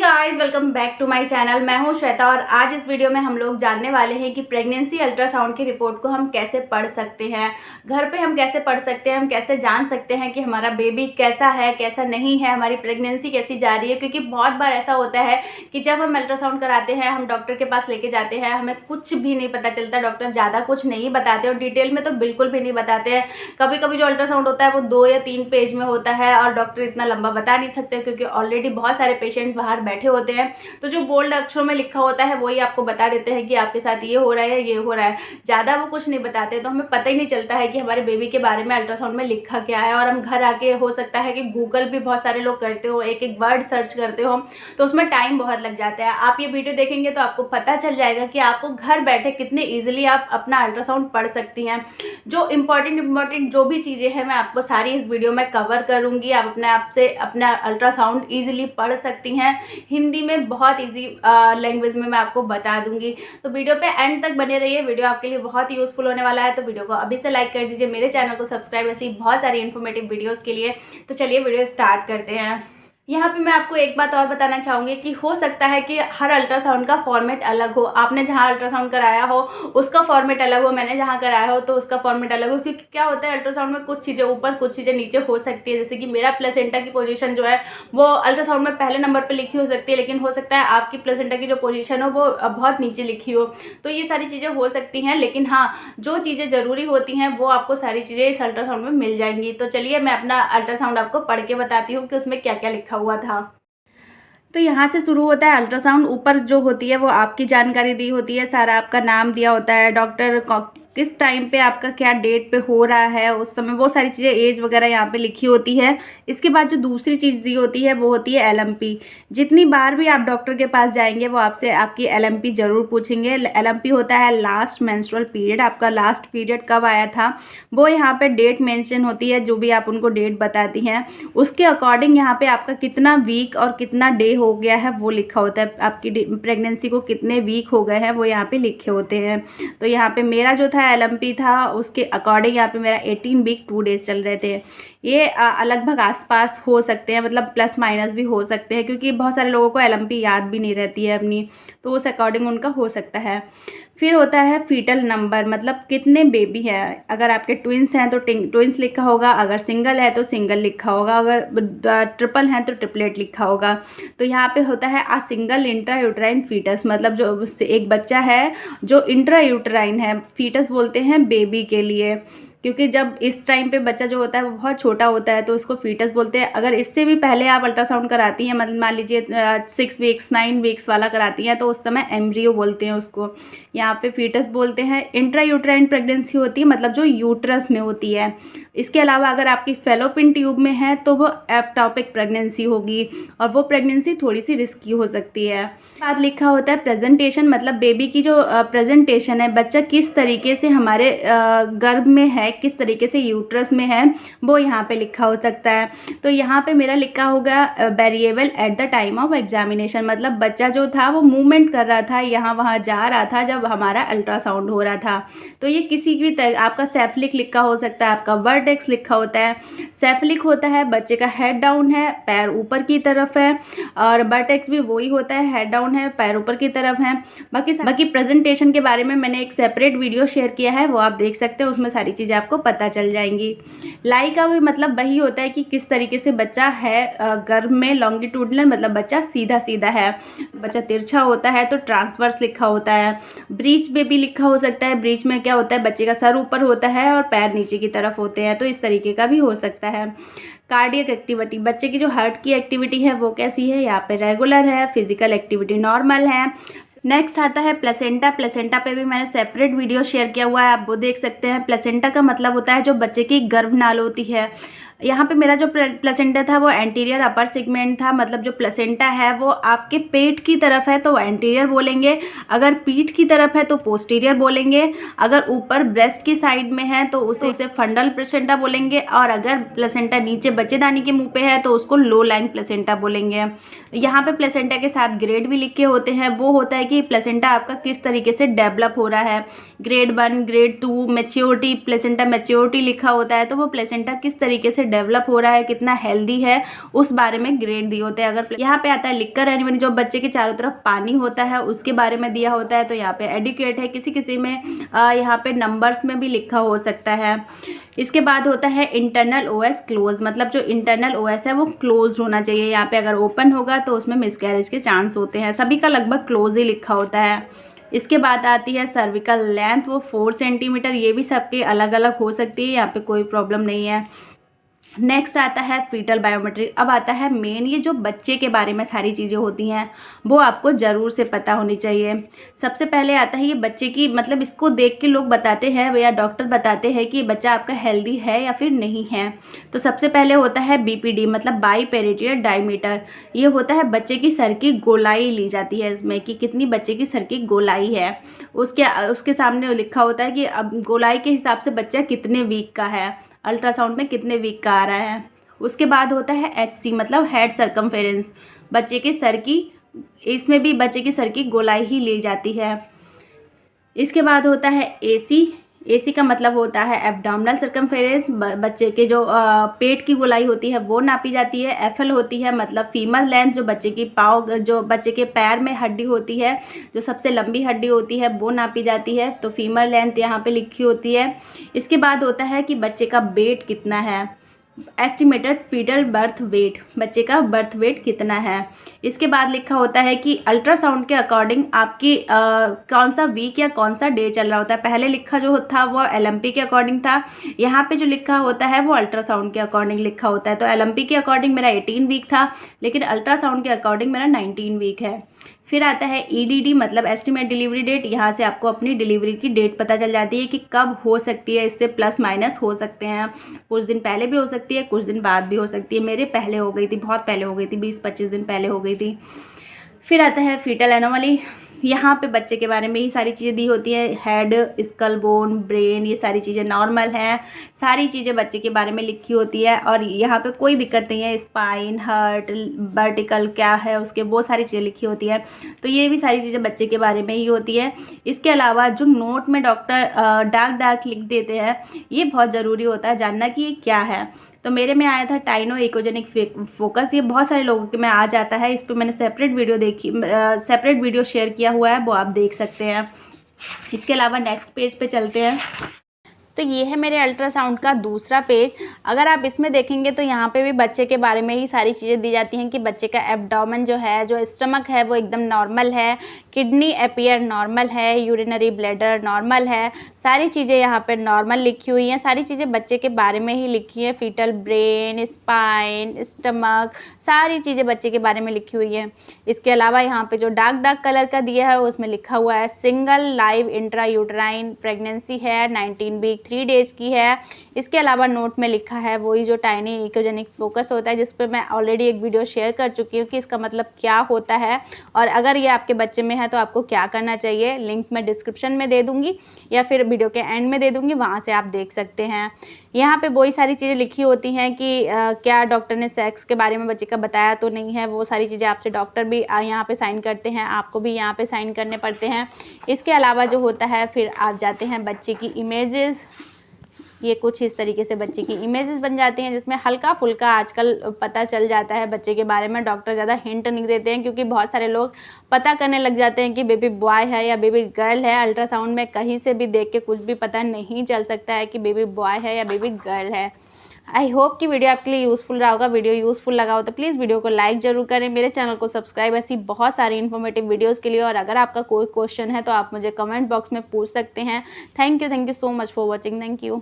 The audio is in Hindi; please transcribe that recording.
Guys, welcome back to my channel. मैं हूं श्वेता और आज इस वीडियो में हम लोग जानने वाले हैं कि प्रेगनेंसी अल्ट्रासाउंड की रिपोर्ट को हम कैसे पढ़ सकते हैं, घर पे हम कैसे पढ़ सकते हैं, हम कैसे जान सकते हैं कि हमारा बेबी कैसा है कैसा नहीं है, हमारी प्रेगनेंसी कैसी जा रही है। क्योंकि बहुत बार ऐसा होता है कि जब हम अल्ट्रासाउंड कराते हैं, हम डॉक्टर के पास लेके जाते हैं, हमें कुछ भी नहीं पता चलता, डॉक्टर ज़्यादा कुछ नहीं बताते और डिटेल में तो बिल्कुल भी नहीं बताते हैं। कभी कभी जो अल्ट्रासाउंड होता है वो 2 या 3 पेज में होता है और डॉक्टर इतना लंबा बता नहीं सकते क्योंकि ऑलरेडी बहुत सारे पेशेंट बाहर बैठे होते हैं। तो जो बोल्ड अक्षरों में लिखा होता है वही आपको बता देते हैं कि आपके साथ ये हो रहा है, ये हो रहा है। ज़्यादा वो कुछ नहीं बताते, तो हमें पता ही नहीं चलता है कि हमारे बेबी के बारे में अल्ट्रासाउंड में लिखा क्या है। और हम घर आके हो सकता है कि गूगल भी बहुत सारे लोग करते हो, एक एक वर्ड सर्च करते हो, तो उसमें टाइम बहुत लग जाता है। आप ये वीडियो देखेंगे तो आपको पता चल जाएगा कि आपको घर बैठे कितने ईजिली आप अपना अल्ट्रासाउंड पढ़ सकती हैं। जो इंपॉर्टेंट जो भी चीज़ें हैं मैं आपको सारी इस वीडियो में कवर करूँगी। आप अपने आप से अपना अल्ट्रासाउंड ईजिली पढ़ सकती हैं। हिंदी में बहुत ईजी लैंग्वेज में मैं आपको बता दूंगी, तो वीडियो पे एंड तक बने रहिए। वीडियो आपके लिए बहुत ही यूजफुल होने वाला है, तो वीडियो को अभी से लाइक कर दीजिए, मेरे चैनल को सब्सक्राइब, ऐसी बहुत सारी इन्फॉर्मेटिव वीडियोस के लिए। तो चलिए वीडियो स्टार्ट करते हैं। यहाँ पे मैं आपको एक बात और बताना चाहूँगी कि हो सकता है कि हर अल्ट्रासाउंड का फॉर्मेट अलग हो। आपने जहाँ अल्ट्रासाउंड कराया हो उसका फॉर्मेट अलग हो, मैंने जहाँ कराया हो तो उसका फॉर्मेट अलग हो। क्योंकि क्या होता है, अल्ट्रासाउंड में कुछ चीज़ें ऊपर कुछ चीज़ें नीचे हो सकती है। जैसे कि मेरा प्लेसेंटा की पोजीशन जो है वो अल्ट्रासाउंड में पहले नंबर पर लिखी हो सकती है, लेकिन हो सकता है आपकी प्लेसेंटा की जो पोजीशन हो वो बहुत नीचे लिखी हो। तो ये सारी चीज़ें हो सकती हैं, लेकिन हाँ, जो चीज़ें ज़रूरी होती हैं वो आपको सारी चीज़ें इस अल्ट्रासाउंड में मिल जाएंगी। तो चलिए मैं अपना अल्ट्रासाउंड आपको पढ़ के बताती हूँ कि उसमें क्या क्या लिखा हुआ था। तो यहाँ से शुरू होता है अल्ट्रासाउंड। ऊपर जो होती है वो आपकी जानकारी दी होती है, सारा आपका नाम दिया होता है, डॉक्टर किस टाइम पे आपका क्या डेट पे हो रहा है उस समय, वो सारी चीज़ें एज वगैरह यहाँ पे लिखी होती है। इसके बाद जो दूसरी चीज़ दी होती है वो होती है LMP। जितनी बार भी आप डॉक्टर के पास जाएंगे वो आपसे आपकी LMP ज़रूर पूछेंगे। LMP होता है लास्ट मेंस्ट्रुअल पीरियड, आपका लास्ट पीरियड कब आया था वो यहाँ पे डेट मेंशन होती है। जो भी आप उनको डेट बताती हैं उसके अकॉर्डिंग यहाँ पे आपका कितना वीक और कितना डे हो गया है वो लिखा होता है। आपकी प्रेगनेंसी को कितने वीक हो गए हैं वो यहाँ पे लिखे होते हैं। तो यहाँ पे मेरा जो था LMP था उसके अकॉर्डिंग यहाँ पे मेरा 18 वीक 2 डेज चल रहे थे। ये लगभग आसपास हो सकते हैं, मतलब प्लस माइनस भी हो सकते हैं, क्योंकि बहुत सारे लोगों को LMP याद भी नहीं रहती है अपनी, तो उस अकॉर्डिंग उनका हो सकता है। फिर होता है फीटल नंबर, मतलब कितने बेबी हैं। अगर आपके ट्विंस हैं तो ट्विंस लिखा होगा, अगर सिंगल है तो सिंगल लिखा होगा, अगर ट्रिपल हैं तो ट्रिपलेट लिखा होगा। तो यहाँ पे होता है आ सिंगल इंट्रा यूट्राइन फीटस, मतलब जो एक बच्चा है जो इंट्रा यूट्राइन है। फीटस बोलते हैं बेबी के लिए, क्योंकि जब इस टाइम पे बच्चा जो होता है वो बहुत छोटा होता है तो उसको फीटस बोलते हैं। अगर इससे भी पहले आप अल्ट्रासाउंड कराती हैं, मतलब मान लीजिए 6 वीक्स 9 वीक्स वाला कराती हैं, तो उस समय एम्ब्रियो बोलते हैं उसको, यहाँ पे फीटस बोलते हैं। इंट्रा यूट्राइन प्रेगनेंसी होती है, मतलब जो यूट्रस में होती है। इसके अलावा अगर आपकी फेलोपियन ट्यूब में है तो वो एक्टोपिक प्रेगनेंसी होगी और वो प्रेगनेंसी थोड़ी सी रिस्की हो सकती है। बाद लिखा होता है प्रेजेंटेशन, मतलब बेबी की जो प्रेजेंटेशन है, बच्चा किस तरीके से हमारे गर्भ में है, किस तरीके से यूट्रस में है, वो यहाँ पे लिखा हो सकता है। तो यहाँ पे मेरा लिखा होगा variable at the time of examination, मतलब बच्चा जो था वो मूवमेंट कर रहा था, यहाँ वहाँ जा रहा था जब हमारा अल्ट्रासाउंड हो रहा था। तो ये किसी भी आपका सेफ्लिक लिखा हो सकता है, आपका वर्टेक्स लिखा होता है। सेफ्लिक होता है बच्चे का हेड डाउन है, पैर ऊपर की तरफ है, और वर्टेक्स भी वही होता है, हेड डाउन है, पैर ऊपर की तरफ है। बाकी प्रेजेंटेशन के बारे में मैंने एक सेपरेट वीडियो शेयर किया है, वो आप देख सकते हैं, उसमें सारी चीज़ें आपको पता चल जाएंगी। लाई का भी मतलब वही होता है कि किस तरीके से बच्चा है गर्भ में, लॉन्गिट्यूडनल मतलब बच्चा सीधा सीधा है, बच्चा तिरछा होता है तो ट्रांसवर्स लिखा होता है। ब्रीच बेबी लिखा हो सकता है, ब्रीच में क्या होता है, बच्चे का सर ऊपर होता है और पैर नीचे की तरफ होते हैं, तो इस तरीके का भी हो सकता है। कार्डियक एक्टिविटी, बच्चे की जो हार्ट की एक्टिविटी है वो कैसी है, यहाँ पे रेगुलर है, फिजिकल एक्टिविटी नॉर्मल है। नेक्स्ट आता है प्लेसेंटा। प्लेसेंटा पे भी मैंने सेपरेट वीडियो शेयर किया हुआ है, आप वो देख सकते हैं। प्लेसेंटा का मतलब होता है जो बच्चे की गर्भनाल होती है। यहाँ पे मेरा जो प्लेसेंटा था वो एंटीरियर अपर सेगमेंट था, मतलब जो प्लेसेंटा है वो आपके पेट की तरफ है तो एंटीरियर बोलेंगे, अगर पीठ की तरफ है तो पोस्टीरियर बोलेंगे, अगर ऊपर ब्रेस्ट की साइड में है तो उसे फंडल प्लेसेंटा बोलेंगे, और अगर प्लेसेंटा नीचे बच्चेदानी के मुंह पे है तो उसको लो लाइन प्लेसेंटा बोलेंगे। यहाँ पे प्लेसेंटा के साथ ग्रेड भी लिखे होते हैं, वो होता है कि प्लेसेंटा आपका किस तरीके से डेवलप हो रहा है। Grade 1, grade 2, maturity, placenta maturity लिखा होता है, तो वो प्लेसेंटा किस तरीके से डेवलप हो रहा है, कितना हेल्दी है, उस बारे में ग्रेड दिए होते हैं। अगर यहाँ पे आता है लिक्कर एनिमल, जो बच्चे के चारों तरफ पानी होता है उसके बारे में दिया होता है, तो यहाँ पे एडिक्वेट है। किसी किसी में यहाँ पे नंबर्स में भी लिखा हो सकता है। इसके बाद होता है इंटरनल ओएस क्लोज, मतलब जो इंटरनल ओएस है वो क्लोज होना चाहिए। यहाँ पे अगर ओपन होगा तो उसमें मिसकैरेज के चांस होते हैं। सभी का लगभग क्लोज ही लिखा होता है। इसके बाद आती है सर्विकल लेंथ, वो 4 सेंटीमीटर, ये भी सबके अलग अलग हो सकती है, यहाँ पे कोई प्रॉब्लम नहीं है। नेक्स्ट आता है फीटल बायोमेट्री। अब आता है मेन, ये जो बच्चे के बारे में सारी चीज़ें होती हैं वो आपको ज़रूर से पता होनी चाहिए। सबसे पहले आता है ये बच्चे की, मतलब इसको देख के लोग बताते हैं या डॉक्टर बताते हैं कि ये बच्चा आपका हेल्दी है या फिर नहीं है। तो सबसे पहले होता है बीपीडी, मतलब बाईपेरिटियल डायमीटर। ये होता है बच्चे की सर की गोलाई ली जाती है इसमें, कि कितनी बच्चे की सर की गोलाई है। उसके सामने लिखा होता है कि अब गोलाई के हिसाब से बच्चा कितने वीक का है, अल्ट्रासाउंड में कितने वीक का आ रहा है। उसके बाद होता है एचसी, मतलब हेड सर्कमफेरेंस, बच्चे के सर की, इसमें भी बच्चे की सर की गोलाई ही ली जाती है। इसके बाद होता है एसी। एसी का मतलब होता है एब्डोमिनल सर्कमफेरेंस, बच्चे के जो पेट की गोलाई होती है वो नापी जाती है। एफएल होती है मतलब फीमर लेंथ, जो बच्चे की पाँव, जो बच्चे के पैर में हड्डी होती है, जो सबसे लंबी हड्डी होती है वो नापी जाती है, तो फीमर लेंथ यहाँ पे लिखी होती है। इसके बाद होता है कि बच्चे का वेट कितना है, एस्टिमेटेड फीटल बर्थ वेट, बच्चे का बर्थ वेट कितना है। इसके बाद लिखा होता है कि अल्ट्रासाउंड के अकॉर्डिंग आपकी कौन सा वीक या कौन सा डे चल रहा होता है। पहले लिखा जो था वो एलएमपी के अकॉर्डिंग था, यहाँ पे जो लिखा होता है वो अल्ट्रासाउंड के अकॉर्डिंग लिखा होता है। तो एलएमपी के अकॉर्डिंग मेरा 18 वीक था, लेकिन अल्ट्रासाउंड के अकॉर्डिंग मेरा 19 वीक है। फिर आता है ईडीडी, मतलब एस्टिमेट डिलीवरी डेट। यहाँ से आपको अपनी डिलीवरी की डेट पता चल जाती है कि कब हो सकती है, इससे प्लस माइनस हो सकते हैं। कुछ दिन पहले भी हो सकती है, कुछ दिन बाद भी हो सकती है। मेरे पहले हो गई थी, बहुत पहले हो गई थी, 20-25 दिन पहले हो गई थी। फिर आता है फीटल एनोमली। यहाँ पे बच्चे के बारे में ही सारी चीज़ें दी होती हैं, हेड, स्कल बोन, ब्रेन, ये सारी चीज़ें नॉर्मल हैं, सारी चीज़ें बच्चे के बारे में लिखी होती है। और यहाँ पे कोई दिक्कत नहीं है, स्पाइन, हार्ट, वर्टिकल क्या है उसके, वो सारी चीज़ें लिखी होती है। तो ये भी सारी चीज़ें बच्चे के बारे में ही होती है। इसके अलावा जो नोट में डॉक्टर डार्क लिख देते हैं, ये बहुत ज़रूरी होता है जानना कि ये क्या है। तो मेरे में आया था टाइनो इकोजेनिक फोकस, ये बहुत सारे लोगों के में आ जाता है। इस पर मैंने सेपरेट वीडियो शेयर किया हुआ है, वो आप देख सकते हैं। इसके अलावा नेक्स्ट पेज पे चलते हैं। तो ये है मेरे अल्ट्रासाउंड का दूसरा पेज। अगर आप इसमें देखेंगे तो यहाँ पे भी बच्चे के बारे में ही सारी चीज़ें दी जाती हैं कि बच्चे का एब्डोमेन जो है, जो स्टमक है वो एकदम नॉर्मल है, किडनी अपीयर नॉर्मल है, यूरिनरी ब्लैडर नॉर्मल है, सारी चीज़ें यहाँ पे नॉर्मल लिखी हुई हैं। सारी चीज़ें बच्चे के बारे में ही लिखी हैं, फीटल ब्रेन, स्पाइन, स्टमक, सारी चीज़ें बच्चे के बारे में लिखी हुई हैं। इसके अलावा यहाँ पे जो डार्क कलर का दिया है उसमें लिखा हुआ है single live intra uterine pregnancy है, 19 वीक 3 डेज की है। इसके अलावा नोट में लिखा है वही जो टाइनी इकोजेनिक फोकस होता है, जिस पर मैं ऑलरेडी एक वीडियो शेयर कर चुकी हूँ कि इसका मतलब क्या होता है और अगर ये आपके बच्चे में है तो आपको क्या करना चाहिए। लिंक मैं डिस्क्रिप्शन में दे दूँगी या फिर वीडियो के एंड में दे दूँगी, वहाँ से आप देख सकते हैं। यहाँ पे वही सारी चीज़ें लिखी होती हैं कि क्या डॉक्टर ने सेक्स के बारे में बच्चे का बताया तो नहीं है, वो सारी चीज़ें आपसे डॉक्टर भी यहाँ पे साइन करते हैं, आपको भी यहाँ पे साइन करने पड़ते हैं। इसके अलावा जो होता है फिर आप जाते हैं बच्चे की इमेजेस। ये कुछ इस तरीके से बच्चे की इमेजेस बन जाती हैं, जिसमें हल्का फुल्का आजकल पता चल जाता है बच्चे के बारे में। डॉक्टर ज़्यादा हिंट नहीं देते हैं क्योंकि बहुत सारे लोग पता करने लग जाते हैं कि बेबी बॉय है या बेबी गर्ल है। अल्ट्रासाउंड में कहीं से भी देख के कुछ भी पता नहीं चल सकता है कि बेबी बॉय है या बेबी गर्ल है। आई होप कि वीडियो आपके लिए यूज़फुल रहा होगा। वीडियो यूज़फुल लगा हो तो प्लीज़ वीडियो को लाइक ज़रूर करें, मेरे चैनल को सब्सक्राइब ऐसी बहुत सारी इन्फॉर्मेटिव वीडियोस के लिए। और अगर आपका कोई क्वेश्चन है तो आप मुझे कमेंट बॉक्स में पूछ सकते हैं। Thank you so much for watching. Thank you.